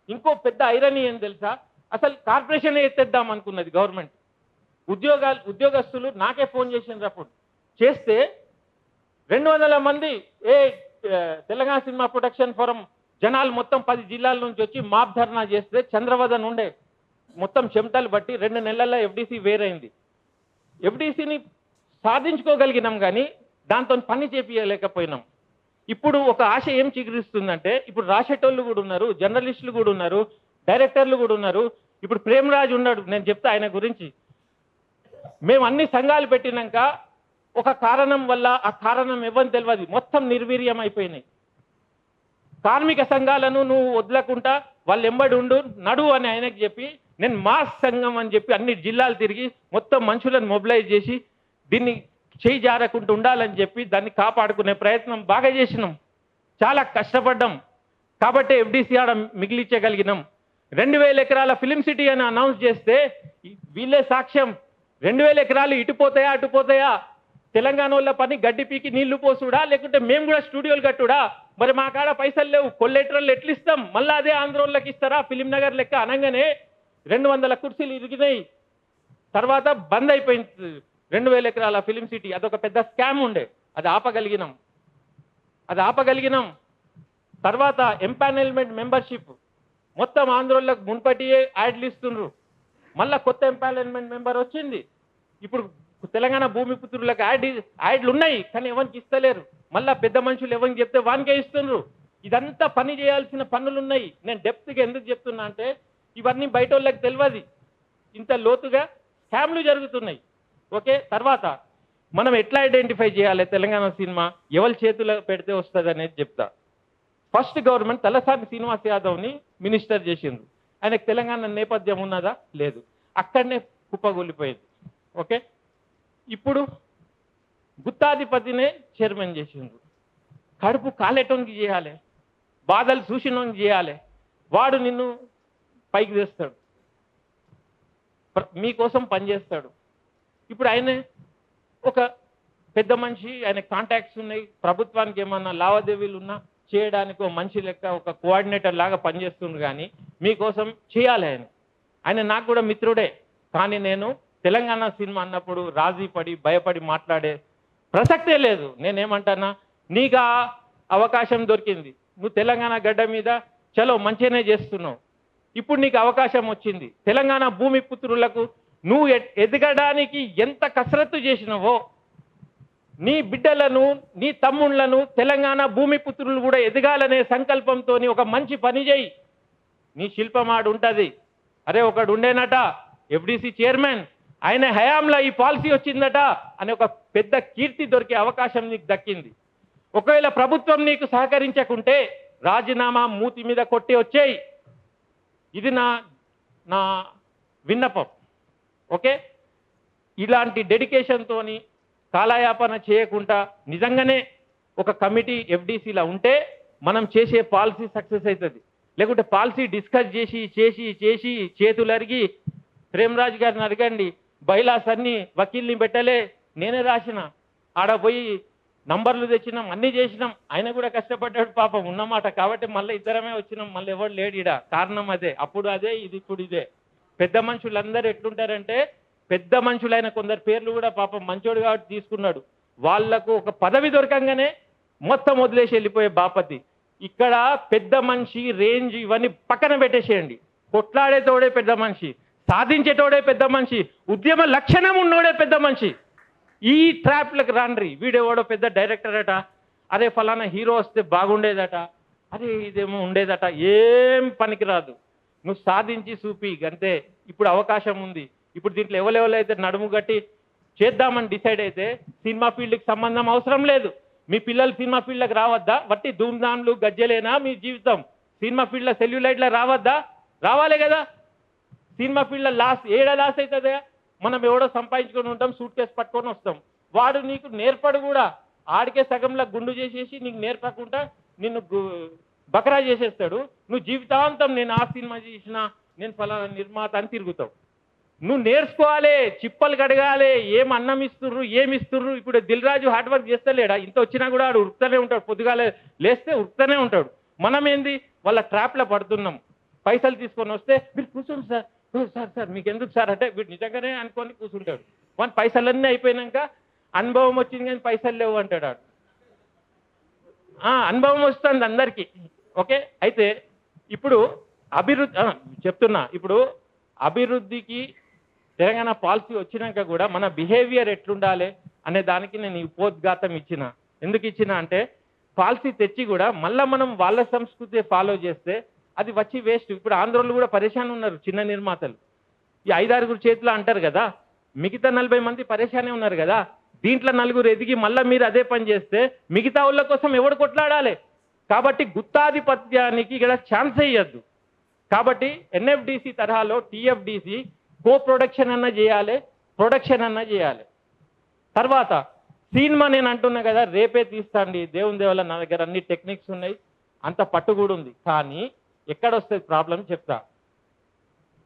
[SPEAKER 2] ఇంకో పెద్ద ఐరనీ ఏం తెలుసా, అసలు కార్పొరేషన్ ఎత్తేద్దాం అనుకున్నది గవర్నమెంట్. ఉద్యోగస్తులు నాకే ఫోన్ చేసిండ్రు అప్పుడు. చేస్తే 200 మంది తెలంగాణ సినిమా ప్రొడక్షన్ ఫోరం జనాలు మొత్తం 10 జిల్లాల నుంచి వచ్చి మాప్ ధర్నా చేస్తే చంద్రవదన్ ఉండే మొత్తం చెమటలు బట్టి 2 నెలల్లో ఎఫ్డీసీ వేరైంది. ఎఫ్డీసీని సాధించుకోగలిగినాం కానీ దాంతో పని చేపించలేకపోయినాం. ఇప్పుడు ఒక ఆశ ఏం చిగురిస్తుందంటే, ఇప్పుడు రాసేటోళ్ళు కూడా ఉన్నారు, జర్నలిస్టులు కూడా ఉన్నారు, డైరెక్టర్లు కూడా ఉన్నారు. ఇప్పుడు ప్రేమరాజు ఉన్నాడు, నేను చెప్తా ఆయన గురించి. మేము అన్ని సంఘాలు పెట్టినాక ఒక కారణం వల్ల, ఆ కారణం ఎవరిని తెలియదు, మొత్తం నిర్వీర్యం అయిపోయినాయి. కార్మిక సంఘాలను నువ్వు వదలకుండా వాళ్ళు ఎంబడి ఉండు నడువు అని ఆయనకు చెప్పి, నేను మాస్ సంఘం అని చెప్పి అన్ని జిల్లాలు తిరిగి మొత్తం మనుషులను మొబిలైజ్ చేసి దీన్ని చేయి జారకుండా ఉండాలని చెప్పి దాన్ని కాపాడుకునే ప్రయత్నం బాగా చేసినాం, చాలా కష్టపడ్డాం. కాబట్టి ఎఫ్డీసీ ఆడ మిగిలించగలిగినాం. 2000 ఎకరాల ఫిలిం సిటీ అని అనౌన్స్ చేస్తే వీళ్ళే సాక్ష్యం. 2000 ఎకరాలు ఇటుపోతాయా అటుపోతాయా, తెలంగాణ వాళ్ళ పని గడ్డి పీకి నీళ్లు పోసుడా, లేకుంటే మేము కూడా స్టూడియోలు కట్టుడా? మరి మా కాడ పైసలు లేవు, కొల్లెటర్లు ఎట్లు ఇస్తాం? మళ్ళీ అదే ఆంధ్రోళ్ళకి ఇస్తారా? ఫిలిం నగర్ లెక్క అనగానే 200 కుర్చీలు ఇరిగినాయి. తర్వాత బంద్ అయిపోయింది 2000 ఎకరాల ఫిలిం సిటీ. అదొక పెద్ద స్కామ్ ఉండే, అది ఆపగలిగినాం. తర్వాత ఎంపానల్మెంట్ మెంబర్షిప్ మొత్తం ఆంధ్రోళ్ళకు మున్పటియే యాడ్లు ఇస్తుండ్రు. మళ్ళీ కొత్త ఎంపానల్మెంట్ మెంబర్ వచ్చింది. ఇప్పుడు తెలంగాణ భూమిపుత్రులకు యాడ్లు ఉన్నాయి కానీ ఎవరికి ఇస్తలేరు. మళ్ళీ పెద్ద మనుషులు ఎవరికి చెప్తే వానికే ఇస్తుండ్రు. ఇదంతా పని చేయాల్సిన పనులు ఉన్నాయి. నేను డెప్త్గా ఎందుకు చెప్తున్నా అంటే, ఇవన్నీ బయట వాళ్ళకి తెలియదు, ఇంత లోతుగా స్కామ్లు జరుగుతున్నాయి. ఓకే, తర్వాత మనం ఎట్లా ఐడెంటిఫై చేయాలి తెలంగాణ సినిమా ఎవరి చేతిలో పెడితే వస్తుంది అనేది చెప్తా. ఫస్ట్ గవర్నమెంట్ తలసాని శ్రీనివాస్ యాదవ్ని మినిస్టర్ చేసిండ్రు. ఆయనకు తెలంగాణ నేపథ్యం ఉన్నదా? లేదు, అక్కడనే కుప్పగొల్లిపోయింది. ఓకే, ఇప్పుడు గుత్తాధిపతినే చైర్మన్ చేసిండ్రు. కడుపు కాలేటోనికి చేయాలి, బాధలు చూసినోనికి చేయాలి, వాడు నిన్ను పైకి తెస్తాడు, మీకోసం పనిచేస్తాడు. ఇప్పుడు ఆయన ఒక పెద్ద మనిషి, ఆయన కాంటాక్ట్స్ ఉన్నాయి, ప్రభుత్వానికి ఏమన్నా లావాదేవీలు ఉన్నా చేయడానికి ఒక మనిషి లెక్క ఒక కోఆర్డినేటర్ లాగా పనిచేస్తుంది. కానీ మీకోసం చేయాలి ఆయన నాకు కూడా మిత్రుడే. కానీ నేను తెలంగాణ సినిమా అన్నప్పుడు రాజీ పడి భయపడి మాట్లాడే ప్రసక్తే లేదు. నేనేమంటానా, నీకు ఆ అవకాశం దొరికింది, నువ్వు తెలంగాణ గడ్డ మీద చలో మంచిగానే చేస్తున్నావు, ఇప్పుడు నీకు అవకాశం వచ్చింది. తెలంగాణ భూమి పుత్రులకు నువ్వు ఎదగడానికి ఎంత కసరత్తు చేసినవో, నీ బిడ్డలను నీ తమ్ముళ్లను తెలంగాణ భూమి పుత్రులు కూడా ఎదగాలనే సంకల్పంతో ఒక మంచి పని చేయి, నీ శిల్పమాడు ఉంటుంది. అరే ఒకడు ఉండేనట ఎఫ్డీసీ చైర్మన్, ఆయన హయాంలో ఈ పాలసీ వచ్చిందట అని ఒక పెద్ద కీర్తి దొరికే అవకాశం నీకు దక్కింది. ఒకవేళ ప్రభుత్వం నీకు సహకరించకుంటే రాజీనామా మూతి మీద కొట్టి వచ్చేయి. ఇది నా విన్నపం. ఓకే, ఇలాంటి డెడికేషన్తోని కాలయాపన చేయకుండా నిజంగానే ఒక కమిటీ ఎఫ్డీసీలా ఉంటే మనం చేసే పాలసీ సక్సెస్ అవుతుంది. లేకుంటే పాలసీ డిస్కస్ చేసి చేసి చేసి చేతులరిగి, ప్రేమరాజు గారిని అడగండి, బైలాస్ అన్ని వకీల్ని పెట్టలే, నేనే రాసిన, ఆడ పోయి నంబర్లు తెచ్చినాం, అన్నీ చేసినాం, ఆయన కూడా కష్టపడ్డాడు పాపం ఉన్నమాట. కాబట్టి మళ్ళీ ఇద్దరమే వచ్చినాం, మళ్ళీ ఎవరు లేడు ఈడ. కారణం అదే, అప్పుడు అదే, ఇది ఇప్పుడు ఇదే. పెద్ద మనుషులందరూ ఎట్లుంటారంటే, పెద్ద మనుషులైన కొందరు పేర్లు కూడా పాపం మంచోడు కాబట్టి తీసుకున్నాడు, వాళ్లకు ఒక పదవి దొరకంగానే మొత్తం వదిలేసి వెళ్ళిపోయే బాపతి. ఇక్కడ పెద్ద మనిషి రేంజ్ ఇవన్నీ పక్కన పెట్టేసేయండి. కొట్లాడేతోడే పెద్ద మనిషి, సాధించేటోడే పెద్ద మనిషి, ఉద్యమ లక్షణం ఉన్నోడే పెద్ద మనిషి. ఈ ట్రాప్లకు రాండ్రి. వీడేవాడో పెద్ద డైరెక్టర్ అట, అరే ఫలానా హీరో వస్తే బాగుండేదట, అరే ఇదేమో ఉండేదట, ఏం పనికిరాదు. నువ్వు సాధించి చూపి అంతే. ఇప్పుడు అవకాశం ఉంది. ఇప్పుడు దీంట్లో ఎవరెవరైతే నడుము గట్టి చేద్దామని డిసైడ్ అయితే సినిమా ఫీల్డ్కి సంబంధం అవసరం లేదు. మీ పిల్లలు సినిమా ఫీల్డ్కి రావద్దా? వట్టి ధూమ్ధామ్లు గజ్జలేనా మీ జీవితం? సినిమా ఫీల్డ్లో సెల్యులైట్లా రావద్దా? రావాలే కదా. సినిమా ఫీల్డ్లో లాస్ అవుతుందా? మనం ఎవడో సంపాదించుకొని ఉంటాం, సూట్ కేసు పట్టుకొని వస్తాం, వాడు నీకు నేర్పడు కూడా. ఆడికే సగంలో గుండు చేసేసి నీకు నేర్పకుండా నిన్ను బకరా చేసేస్తాడు. నువ్వు జీవితాంతం నేను ఆ సినిమా చేసిన, నేను ఫలానా నిర్మాత అని తిరుగుతావు. నువ్వు నేర్చుకోవాలి, చిప్పలు కడగాలి, ఏం అన్నం ఇస్తుర్రు, ఏమి ఇస్తుర్రు. ఇప్పుడు దిల్ రాజు హార్డ్ వర్క్ చేస్తలేడా? ఇంత వచ్చినా కూడా ఆడు ఉరుకుతూనే ఉంటాడు, పొద్దుగాలే లేస్తే ఉరుకుతూనే ఉంటాడు. మనం ఏంది వాళ్ళ ట్రాప్లో పడుతున్నాం. పైసలు తీసుకొని వస్తే మీరు కూర్చోండి సార్, "ఓ సార్ సార్ మీకు ఎందుకు సార్" అంటే వీడు నిజంగానే అనుకొని కూర్చుంటాడు. వాని పైసలన్నీ అయిపోయినాక అనుభవం వచ్చింది కానీ పైసలు లేవు అంటాడు వాడు. అనుభవం వస్తుంది అందరికీ. ఓకే, అయితే ఇప్పుడు అభివృద్ధి చెప్తున్నా, ఇప్పుడు అభివృద్ధికి తెలంగాణ పాలసీ వచ్చినాక కూడా మన బిహేవియర్ ఎట్లుండాలి అనే దానికి నేను ఈ ఉపోద్ఘాతం ఇచ్చిన. ఎందుకు ఇచ్చిన అంటే పాలసీ తెచ్చి కూడా మళ్ళీ మనం వాళ్ళ సంస్కృతి ఫాలో చేస్తే అది వచ్చి వేస్ట్. ఇప్పుడు ఆంధ్రోళ్ళు కూడా పరేషాన్ ఉన్నారు, చిన్న నిర్మాతలు. ఈ 5-6 చేతిలో అంటారు కదా, మిగతా 40 మంది పరేషానే ఉన్నారు కదా. దీంట్లో 4 ఎదిగి మళ్ళీ మీరు అదే పని చేస్తే మిగతా వాళ్ళ కోసం ఎవడు కొట్లాడాలి? కాబట్టి గుత్తాధిపత్యానికి ఇక్కడ ఛాన్స్ ఇయ్యద్దు. కాబట్టి ఎన్ఎఫ్డిసి తరహాలో టిఎఫ్డిసి కో ప్రొడక్షన్ అన్న చేయాలి, ప్రొడక్షన్ అన్న చేయాలి. తర్వాత సినిమా నేను అంటున్నా కదా, రేపే తీస్తాండి దేవుని దేవల్ల, నా దగ్గర అన్ని టెక్నిక్స్ ఉన్నాయి, అంత పట్టు కూడా ఉంది. కానీ ఎక్కడ వస్తుంది ప్రాబ్లం చెప్తా.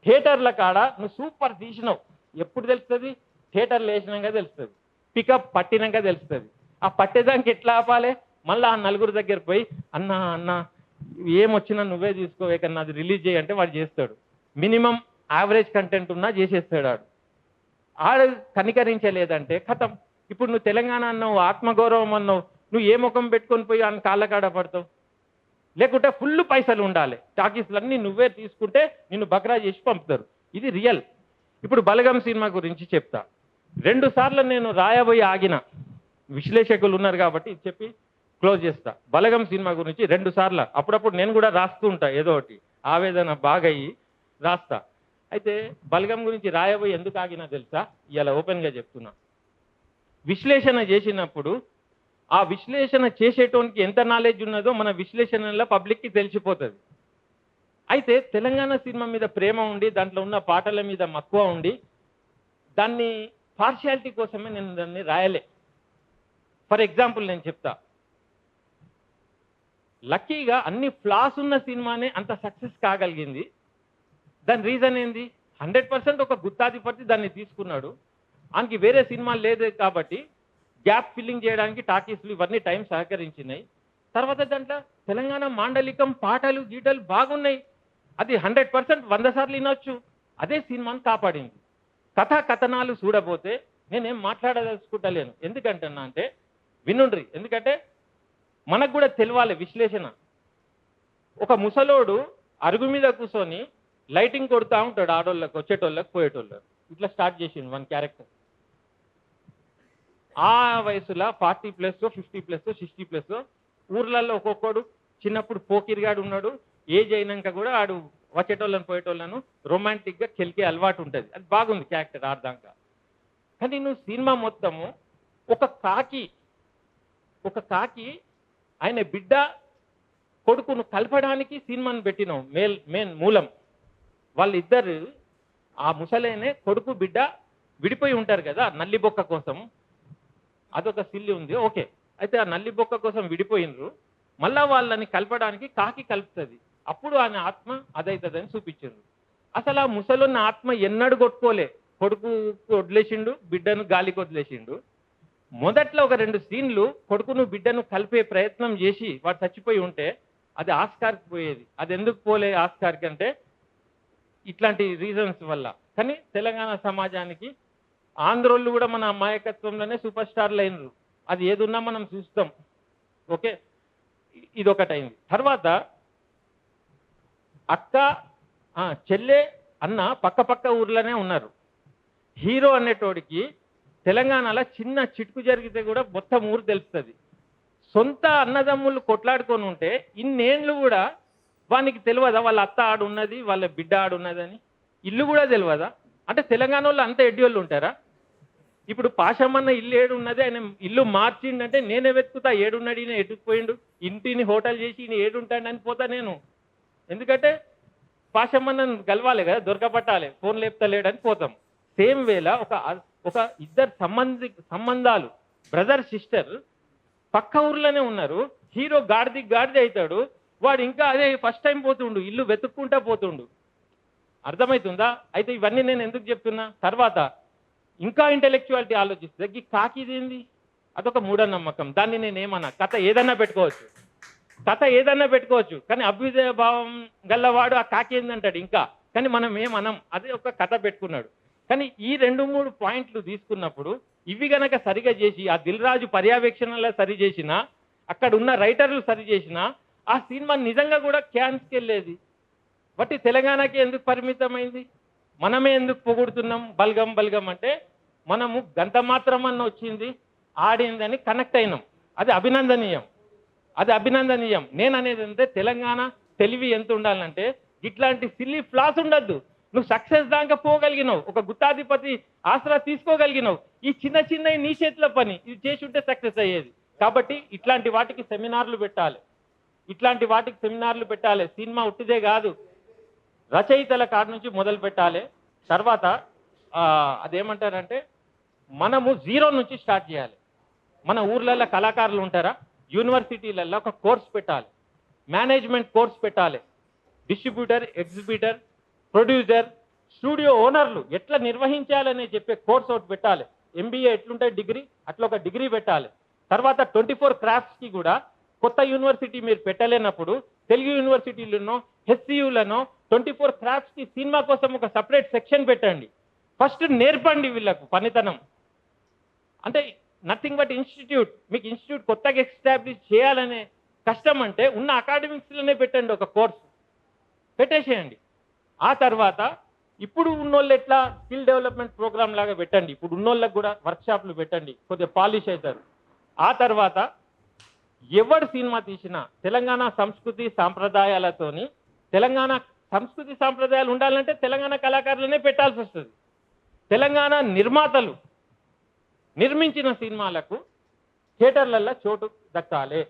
[SPEAKER 2] థియేటర్ల కాడ నువ్వు సూపర్ తీసినావు, ఎప్పుడు తెలుస్తుంది? థియేటర్లు వేసినాక తెలుస్తుంది, పికప్ పట్టినాక తెలుస్తుంది. ఆ పట్టేదానికి ఎట్లా ఆపాలి? మళ్ళీ ఆ 4 దగ్గర పోయి అన్న అన్న ఏమొచ్చినా నువ్వే తీసుకోవే కన్నా అది రిలీజ్ చేయంటే వాడు చేస్తాడు. మినిమం యావరేజ్ కంటెంట్ ఉన్నా చేసేస్తాడు వాడు. ఆడు కనికరించలేదంటే ఖతం. ఇప్పుడు నువ్వు తెలంగాణ అన్నావు, ఆత్మగౌరవం అన్నావు, నువ్వు ఏ ముఖం పెట్టుకొని పోయి ఆయన కాళ్ళ కాడ పడతావు? లేకుంటే ఫుల్ పైసలు ఉండాలి, టాకీస్లన్నీ నువ్వే తీసుకుంటే నిన్ను బక్రా చేసి పంపుతారు. ఇది రియల్. ఇప్పుడు బలగం సినిమా గురించి చెప్తా. 2 సార్లు నేను రాయబోయి ఆగిన, విశ్లేషకులు ఉన్నారు కాబట్టి ఇది చెప్పి క్లోజ్ చేస్తా. బలగం సినిమా గురించి 2 సార్లు, అప్పుడప్పుడు నేను కూడా రాస్తూ ఉంటా, ఏదో ఒకటి ఆవేదన బాగా అయ్యి రాస్తా. అయితే బలగం గురించి రాయబోయి ఎందుకు ఆగినా తెలుసా? ఇలా ఓపెన్గా చెప్తున్నా. విశ్లేషణ చేసినప్పుడు ఆ విశ్లేషణ చేసేటోనికి ఎంత నాలెడ్జ్ ఉన్నదో మన విశ్లేషణలో పబ్లిక్కి తెలిసిపోతుంది. అయితే తెలంగాణ సినిమా మీద ప్రేమ ఉండి, దాంట్లో ఉన్న పాటల మీద మక్కువ ఉండి, దాన్ని పార్షియాలిటీ కోసమే నేను దాన్ని రాయలే. ఫర్ ఎగ్జాంపుల్ నేను చెప్తా. లక్కీగా అన్ని ఫ్లాస్ ఉన్న సినిమానే అంత సక్సెస్ కాగలిగింది. దాని రీజన్ ఏంది? 100% ఒక గుత్తాధిపతి దాన్ని తీసుకున్నాడు. ఆయనకి వేరే సినిమా లేదు కాబట్టి గ్యాప్ ఫిల్లింగ్ చేయడానికి టాకీస్లు ఇవన్నీ టైం సహకరించినాయి. తర్వాత దాంట్లో తెలంగాణ మాండలికం, పాటలు గీటలు బాగున్నాయి. అది 100% 100 సార్లు వినొచ్చు. అదే సినిమాను కాపాడింది. కథా కథనాలు చూడబోతే నేనేం మాట్లాడదలుచుకుంటలేను. ఎందుకంటున్నా అంటే వినుండ్రి, ఎందుకంటే మనకు కూడా తెలియాలి విశ్లేషణ. ఒక ముసలోడు అరుగు మీద కూర్చొని లైటింగ్ కొడుతూ ఉంటాడు, ఆడోళ్ళకి వచ్చేటోళ్ళకి పోయేటోళ్ళకి. ఇట్లా స్టార్ట్ చేసిండు వన్ క్యారెక్టర్. ఆ వయసులో 40+, 50+, 60+, ఊర్లలో ఒక్కొక్కడు చిన్నప్పుడు పోకిరిగాడు ఉన్నాడు. ఏజ్ అయినాక కూడా ఆడు వచ్చేటోళ్ళని పోయేటోళ్ళను రొమాంటిక్గా కెలికే అలవాటు ఉంటుంది. అది బాగుంది క్యారెక్టర్ ఆడదాకా. కానీ నువ్వు సినిమా మొత్తము ఒక కాకి ఆయన బిడ్డ కొడుకును కలపడానికి సినిమాను పెట్టినావు. మెయిన్ మూలం వాళ్ళిద్దరు, ఆ ముసలేనే కొడుకు బిడ్డ విడిపోయి ఉంటారు కదా నల్లిబొక్క కోసం. అదొక సిల్లి ఉంది, ఓకే. అయితే ఆ నల్లిబొక్క కోసం విడిపోయినరు, మళ్ళా వాళ్ళని కలపడానికి కాకి కలుపుతుంది. అప్పుడు ఆయన ఆత్మ అదవుతుందని చూపించారు. అసలు ఆ ముసలున్న ఆత్మ ఎన్నడు కొట్టుకోలే. కొడుకు వదిలేసిండు, బిడ్డను గాలికి వదిలేసిండు. మొదట్లో ఒక 2 సీన్లు కొడుకును బిడ్డను కలిపే ప్రయత్నం చేసి వాడు చచ్చిపోయి ఉంటే అది ఆస్కార్కి పోయేది. అది ఎందుకు పోలే ఆస్కార్కి అంటే ఇట్లాంటి రీజన్స్ వల్ల. కానీ తెలంగాణ సమాజానికి ఆంధ్రోళ్ళు కూడా మన అమాయకత్వంలోనే సూపర్ స్టార్లు అయినరు. అది ఏదున్నా మనం చూస్తాం. ఓకే, ఇదొకటైంది. తర్వాత అక్క చెల్లె అన్న పక్క ఊర్లోనే ఉన్నారు. హీరో అనేటోడికి తెలంగాణలో చిన్న చిటుకు జరిగితే కూడా మొత్తం ఊరు తెలుస్తుంది. సొంత అన్నదమ్ములు కొట్లాడుకొని ఉంటే ఇన్నేళ్ళు కూడా వానికి తెలియదా వాళ్ళ అత్త ఆడున్నది, వాళ్ళ బిడ్డ ఆడున్నదని? ఇల్లు కూడా తెలియదా? అంటే తెలంగాణ వాళ్ళు అంత ఎడ్డివాళ్ళు ఉంటారా? ఇప్పుడు పాషమ్మన్న ఇల్లు ఏడున్నది, ఆయన ఇల్లు మార్చిండంటే నేనే వెతుకుతా ఏడున్నాడు, ఈయన ఎటుకుపోయిండు, ఇంటిని హోటల్ చేసి ఈయన ఏడుంటాడని పోతా నేను. ఎందుకంటే పాషమ్మన్నను గెలవాలి కదా, దొరకపట్టాలి, ఫోన్ లేపుతలేడని పోతాం. సేమ్ వేళ ఒక ఇద్దరు సంబంధాలు బ్రదర్ సిస్టర్ పక్క ఊర్లోనే ఉన్నారు. హీరో గాడిది అవుతాడు, వాడు ఇంకా అదే ఫస్ట్ టైం పోతుండు, ఇల్లు వెతుక్కుంటా పోతుండు. అర్థమవుతుందా? అయితే ఇవన్నీ నేను ఎందుకు చెప్తున్నా? తర్వాత ఇంకా ఇంటెలెక్చువాలిటీ ఆలోచిస్తే ఈ కాకిది ఏంది? అదొక మూఢనమ్మకం. దాన్ని నేనేమన్నా కథ ఏదన్నా పెట్టుకోవచ్చు. కథ ఏదన్నా పెట్టుకోవచ్చు, కానీ అభ్యుదయ భావం గల్లవాడు ఆ కాకి ఏందంటాడు ఇంకా, కానీ మనం ఏమనం, అదే ఒక కథ పెట్టుకున్నాడు. కానీ ఈ 2-3 పాయింట్లు తీసుకున్నప్పుడు ఇవి గనక సరిగా చేసి ఆ దిల్ రాజు పర్యవేక్షణలో సరి చేసినా, అక్కడ ఉన్న రైటర్లు సరి చేసినా ఆ సినిమా నిజంగా కూడా క్యాన్స్కి వెళ్ళేది. బట్ తెలంగాణకి ఎందుకు పరిమితమైంది? మనమే ఎందుకు పొగుడుతున్నాం బల్గం బల్గం అంటే, మనము గంట మాత్రమన్న వచ్చింది ఆడిందని కనెక్ట్ అయినాం. అది అభినందనీయం, అది అభినందనీయం. నేను అనేది అంటే తెలంగాణ తెలివి ఎంత ఉండాలంటే ఇట్లాంటి సిల్లీ ఫ్లాస్ ఉండద్దు. నువ్వు సక్సెస్ దాకా పోగలిగినావు, ఒక గుత్తాధిపతి ఆసరా తీసుకోగలిగినావు. ఈ చిన్న చిన్న నీ చేతిలో పని, ఇది చేసి ఉంటే సక్సెస్ అయ్యేది. కాబట్టి ఇట్లాంటి వాటికి సెమినార్లు పెట్టాలి, ఇట్లాంటి వాటికి సెమినార్లు పెట్టాలి. సినిమా ఉట్టిదే కాదు, రచయితల కాడి నుంచి మొదలు పెట్టాలి. తర్వాత అదేమంటారంటే మనము జీరో నుంచి స్టార్ట్ చేయాలి. మన ఊర్లలో కళాకారులు ఉంటారా, యూనివర్సిటీలలో ఒక కోర్స్ పెట్టాలి, మేనేజ్మెంట్ కోర్స్ పెట్టాలి. డిస్ట్రిబ్యూటర్, ఎగ్జిబిటర్, ప్రొడ్యూసర్, స్టూడియో ఓనర్లు ఎట్లా నిర్వహించాలని చెప్పే కోర్స్ ఒకటి పెట్టాలి. ఎంబీఏ ఎట్లుంటాయి డిగ్రీ, అట్లా ఒక డిగ్రీ పెట్టాలి. తర్వాత 24 క్రాఫ్ట్స్కి కూడా కొత్త యూనివర్సిటీ మీరు పెట్టలేనప్పుడు తెలుగు యూనివర్సిటీలను, హెచ్సియులను 24 క్రాఫ్ట్స్కి సినిమా కోసం ఒక సపరేట్ సెక్షన్ పెట్టండి. ఫస్ట్ నేర్పండి వీళ్ళకు పనితనం. అంటే నథింగ్ బట్ ఇన్స్టిట్యూట్. మీకు ఇన్స్టిట్యూట్ కొత్తగా ఎస్టాబ్లిష్ చేయాలనే కష్టం అంటే ఉన్న అకాడమిక్స్లోనే పెట్టండి, ఒక కోర్సు పెట్టేసేయండి. ఆ తర్వాత ఇప్పుడు ఉన్నోళ్ళు ఎట్లా స్కిల్ డెవలప్మెంట్ ప్రోగ్రామ్ లాగా పెట్టండి, ఇప్పుడు ఉన్నోళ్ళకి కూడా వర్క్షాప్లు పెట్టండి, కొద్దిగా పాలిష్ అవుతారు. ఆ తర్వాత ఎవడు సినిమా తీసినా తెలంగాణ సంస్కృతి సాంప్రదాయాలతోని, తెలంగాణ సంస్కృతి సాంప్రదాయాలు ఉండాలంటే తెలంగాణ కళాకారులనే పెట్టాల్సి వస్తుంది. తెలంగాణ నిర్మాతలు నిర్మించిన సినిమాలకు థియేటర్లలో చోటు దక్కాలి.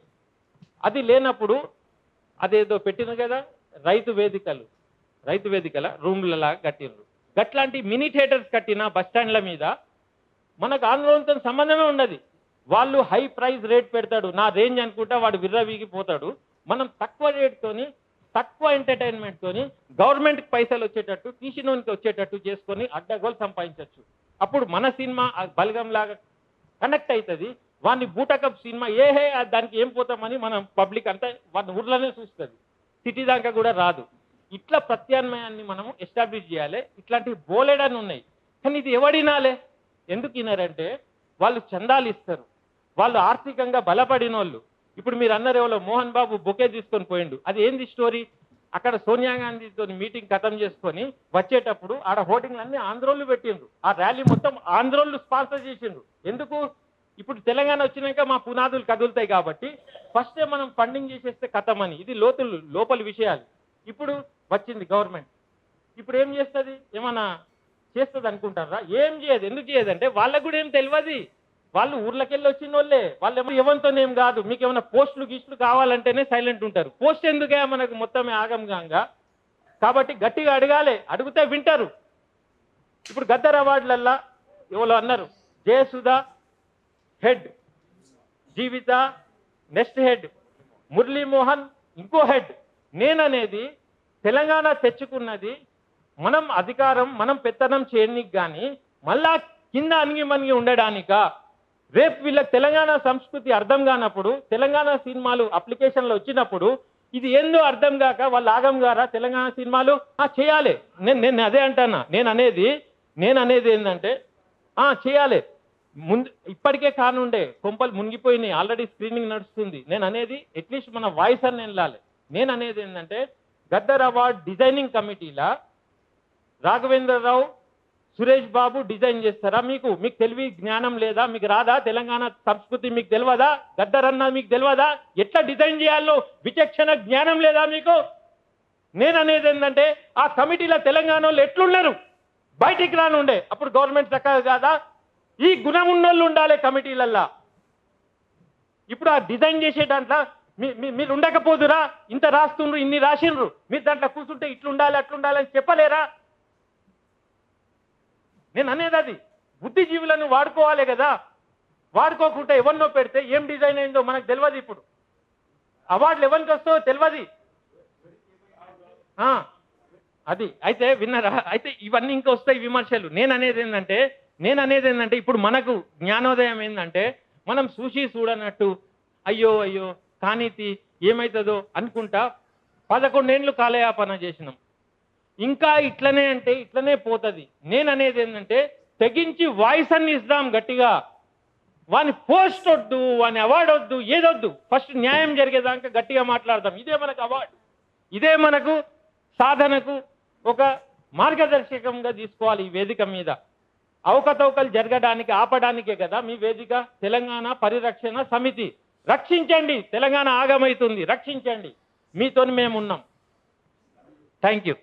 [SPEAKER 2] అది లేనప్పుడు అదేదో పెట్టిన కదా రైతు వేదికల రూమ్లలాగా కట్టిండ్రు. గట్లాంటి మినీ థియేటర్స్ కట్టిన బస్టాండ్ల మీద మనకు ఆందోళనతో సంబంధమే ఉండదు. వాళ్ళు హై ప్రైస్ రేట్ పెడతాడు, నా రేంజ్ అనుకుంటా వాడు విర్రవీగిపోతాడు. మనం తక్కువ రేట్తోని, తక్కువ ఎంటర్టైన్మెంట్తోని గవర్నమెంట్కి పైసలు వచ్చేటట్టు, తీసినోనికి వచ్చేటట్టు చేసుకొని అడ్డగోలు సంపాదించవచ్చు. అప్పుడు మన సినిమా బలగం లాగా కనెక్ట్ అవుతుంది. వాడిని బూటకప్ సినిమా దానికి ఏం పోతామని మనం పబ్లిక్ అంతా వాడిని ఊర్లోనే చూస్తుంది, సిటీ దాకా కూడా రాదు. ఇట్లా ప్రత్యామ్నాయాన్ని మనము ఎస్టాబ్లిష్ చేయాలి. ఇట్లాంటివి బోలెడని ఉన్నాయి, కానీ ఇది ఎవడినాలే? ఎందుకు వినారంటే వాళ్ళు చందాలు ఇస్తారు, వాళ్ళు ఆర్థికంగా బలపడిన వాళ్ళు. ఇప్పుడు మీరు అన్నారు ఎవరో మోహన్ బాబు బొకే తీసుకొని పోయిండు, అది ఏంది స్టోరీ? అక్కడ సోనియా గాంధీతో మీటింగ్ ఖతం చేసుకొని వచ్చేటప్పుడు ఆడ హోర్డింగ్లు అన్ని ఆంధ్రోళ్ళు పెట్టిండ్రు, ఆ ర్యాలీ మొత్తం ఆంధ్రోళ్ళు స్పాన్సర్ చేసిండ్రు. ఎందుకు? ఇప్పుడు తెలంగాణ వచ్చినాక మా పునాదులు కదులుతాయి కాబట్టి ఫస్టే మనం ఫండింగ్ చేసేస్తే ఖతం అని. ఇది లోపలి విషయాలు. ఇప్పుడు వచ్చింది గవర్నమెంట్, ఇప్పుడు ఏం చేస్తుంది? ఏమన్నా చేస్తుంది అనుకుంటారా? ఏం చేయదు. ఎందుకు చేయదంటే వాళ్ళకు కూడా ఏం తెలియదు. వాళ్ళు ఊర్లకెళ్ళి వచ్చిన వాళ్ళే, వాళ్ళు ఎవరితోనేం కాదు. మీకు ఏమైనా పోస్టులు గీస్టులు కావాలంటేనే సైలెంట్ ఉంటారు. పోస్ట్ ఎందుకే మనకు మొత్తమే ఆగంగా. కాబట్టి గట్టిగా అడగాలి, అడిగితే వింటారు. ఇప్పుడు గద్దర్ అవార్డులల్లా ఎవరో అన్నారు, జయసుధ హెడ్, జీవిత నెక్స్ట్ హెడ్, మురళీమోహన్ ఇంకో హెడ్. నేననేది తెలంగాణ తెచ్చుకున్నది మనం అధికారం, మనం పెత్తనం చేయడానికి కానీ మళ్ళా కింద అణిగి ఉండడానిక? రేపు వీళ్ళకి తెలంగాణ సంస్కృతి అర్థం కానప్పుడు, తెలంగాణ సినిమాలు అప్లికేషన్లో వచ్చినప్పుడు ఇది ఏందో అర్థం కాక వాళ్ళు ఆగం గారా తెలంగాణ సినిమాలు చేయాలి. నేను అదే అంటానా. నేను అనేది ఏంటంటే చేయాలి. ముందు ఇప్పటికే కానుండే కొంపలు మునిగిపోయినాయి, ఆల్రెడీ స్క్రీనింగ్ నడుస్తుంది. నేను అనేది అట్లీస్ట్ మన వాయిస్ అని వెళ్ళాలి. నేను అనేది ఏంటంటే Gaddar award designing కమిటీలా Raghavendra Rao, Suresh Babu design చేస్తారా? మీకు తెలివి జ్ఞానం లేదా? మీకు రాదా? తెలంగాణ సంస్కృతి మీకు తెలియదా? గద్దర్ అన్న మీకు తెలియదా? ఎట్లా డిజైన్ చేయాలో విచక్షణ జ్ఞానం లేదా మీకు? నేను అనేది ఏంటంటే ఆ కమిటీలో తెలంగాణ వాళ్ళు ఎట్లున్నారు బయటికి రానుండే. అప్పుడు గవర్నమెంట్ చక్కగా కాదా? ఈ గుణం ఉన్నోళ్ళు ఉండాలి కమిటీలల్లా. ఇప్పుడు ఆ డిజైన్ చేసే దాంట్లో మీరు ఉండకపోదురా? ఇంత రాస్తుండ్రు, ఇన్ని రాసిండ్రు, మీరు దాంట్లో కూర్చుంటే ఇట్లుండాలి అట్లుండాలి అని చెప్పలేరా? నేను అనేది అది. బుద్ధిజీవులను వాడుకోవాలి కదా. వాడుకోకుండా ఎవరినో పెడితే ఏం డిజైన్ అయిందో మనకు తెలియదు. ఇప్పుడు అవార్డులు ఎవరికి వస్తాయో తెలియదు. అది అయితే విన్నారా? అయితే ఇవన్నీ ఇంకా వస్తాయి విమర్శలు. నేను అనేది ఏంటంటే ఇప్పుడు మనకు జ్ఞానోదయం ఏంటంటే మనం చూసి చూడనట్టు అయ్యో కానీతి ఏమవుతుందో అనుకుంటా 11 ఏళ్ళు కాలయాపన చేసినాం. ఇంకా ఇట్లనే అంటే ఇట్లనే పోతుంది. నేను అనేది ఏంటంటే తెగించి వాయిస్ అన్ని ఇద్దాం గట్టిగా. వాని పోస్ట్ వద్దు, వాని అవార్డు వద్దు, ఏదొద్దు. ఫస్ట్ న్యాయం జరిగేదాకా గట్టిగా మాట్లాడదాం. ఇదే మనకు అవార్డు, ఇదే మనకు సాధనకు ఒక మార్గదర్శకంగా తీసుకోవాలి. ఈ వేదిక మీద అవకతవకలు జరగడానికి ఆపడానికే కదా మీ వేదిక. తెలంగాణ పరిరక్షణ సమితి, రక్షించండి. తెలంగాణ ఆగమైతుంది, రక్షించండి. మీతో మేమున్నాం. Thank you.